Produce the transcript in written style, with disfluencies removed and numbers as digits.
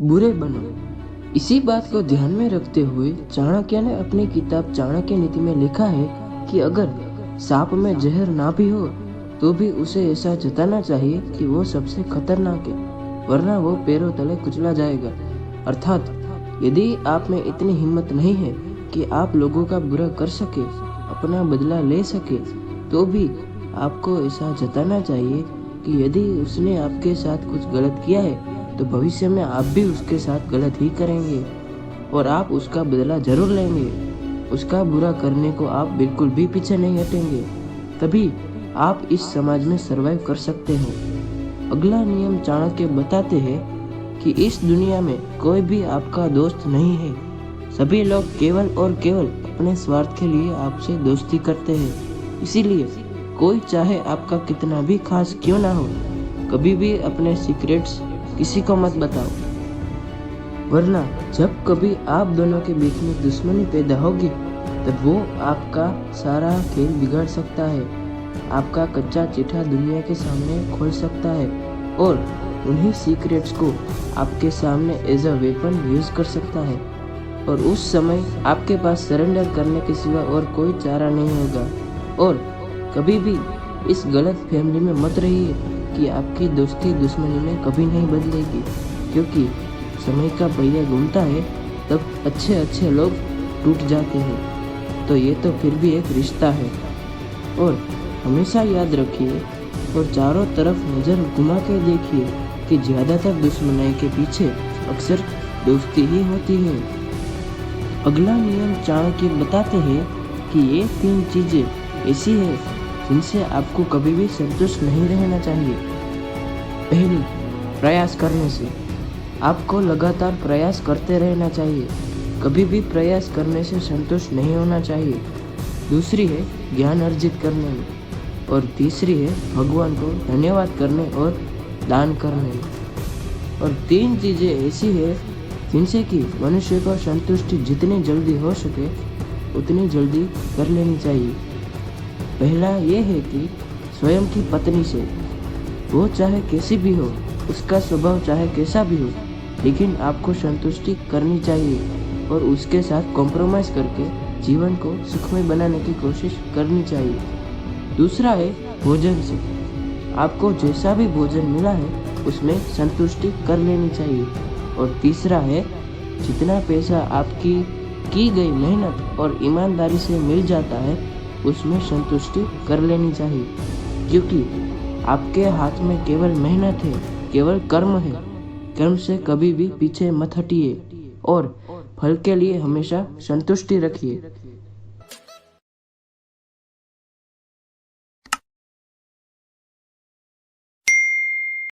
बुरे बनो। इसी बात को ध्यान में रखते हुए चाणक्य ने अपनी किताब चाणक्य नीति में लिखा है कि अगर सांप में जहर ना भी हो तो भी उसे ऐसा जताना चाहिए कि वो सबसे खतरनाक है, वरना वो पैरों तले कुचला जाएगा। अर्थात यदि आप में इतनी हिम्मत नहीं है कि आप लोगों का बुरा कर सके, अपना बदला ले सके, तो भी आपको ऐसा जताना चाहिए कि यदि उसने आपके साथ कुछ गलत किया है तो भविष्य में आप भी उसके साथ गलत ही करेंगे और आप उसका बदला जरूर लेंगे। उसका बुरा करने को आप बिल्कुल भी पीछे नहीं हटेंगे, तभी आप इस समाज में सरवाइव कर सकते हो। अगला नियम चाणक्य बताते हैं कि इस दुनिया में कोई भी आपका दोस्त नहीं है। सभी लोग केवल और केवल अपने स्वार्थ के लिए आपसे दोस्ती करते हैं। इसीलिए कोई चाहे आपका कितना भी खास क्यों ना हो, कभी भी अपने सीक्रेट्स किसी को मत बताओ, वरना जब कभी आप दोनों के बीच में दुश्मनी पैदा होगी तब वो आपका सारा खेल बिगाड़ सकता है, आपका कच्चा चिट्ठा दुनिया के सामने खोल सकता है और उन्हीं सीक्रेट्स को आपके सामने एज अ वेपन यूज कर सकता है। और उस समय आपके पास सरेंडर करने के सिवा और कोई चारा नहीं होगा। और कभी भी इस गलत फैमिली में मत रहिए कि आपकी दोस्ती दुश्मनी में कभी नहीं बदलेगी, क्योंकि समय का पहिया घूमता है तब अच्छे लोग टूट जाते हैं। तो ये तो फिर भी एक रिश्ता है। और हमेशा याद रखिए और चारों तरफ नज़र घुमा के देखिए कि ज़्यादातर दुश्मनाई के पीछे अक्सर दोस्ती ही होती है। अगला नियम चाणक्य बताते हैं कि ये 3 चीज़ें ऐसी है जिनसे आपको कभी भी संतुष्ट नहीं रहना चाहिए। पहली, प्रयास करने से। आपको लगातार प्रयास करते रहना चाहिए, कभी भी प्रयास करने से संतुष्ट नहीं होना चाहिए। दूसरी है ज्ञान अर्जित करने में। और तीसरी है भगवान को धन्यवाद करने और दान करने में। और 3 चीज़ें ऐसी है जिनसे कि मनुष्य को संतुष्टि जितनी जल्दी हो सके उतनी जल्दी कर लेनी चाहिए। पहला ये है कि स्वयं की पत्नी से, वो चाहे कैसी भी हो, उसका स्वभाव चाहे कैसा भी हो, लेकिन आपको संतुष्टि करनी चाहिए और उसके साथ कॉम्प्रोमाइज़ करके जीवन को सुखमय बनाने की कोशिश करनी चाहिए। दूसरा है भोजन से। आपको जैसा भी भोजन मिला है उसमें संतुष्टि कर लेनी चाहिए। और तीसरा है जितना पैसा आपकी की गई मेहनत और ईमानदारी से मिल जाता है उसमें संतुष्टि कर लेनी चाहिए, क्योंकि आपके हाथ में केवल मेहनत है, केवल कर्म है। कर्म से कभी भी पीछे मत हटिए और फल के लिए हमेशा संतुष्टि रखिए।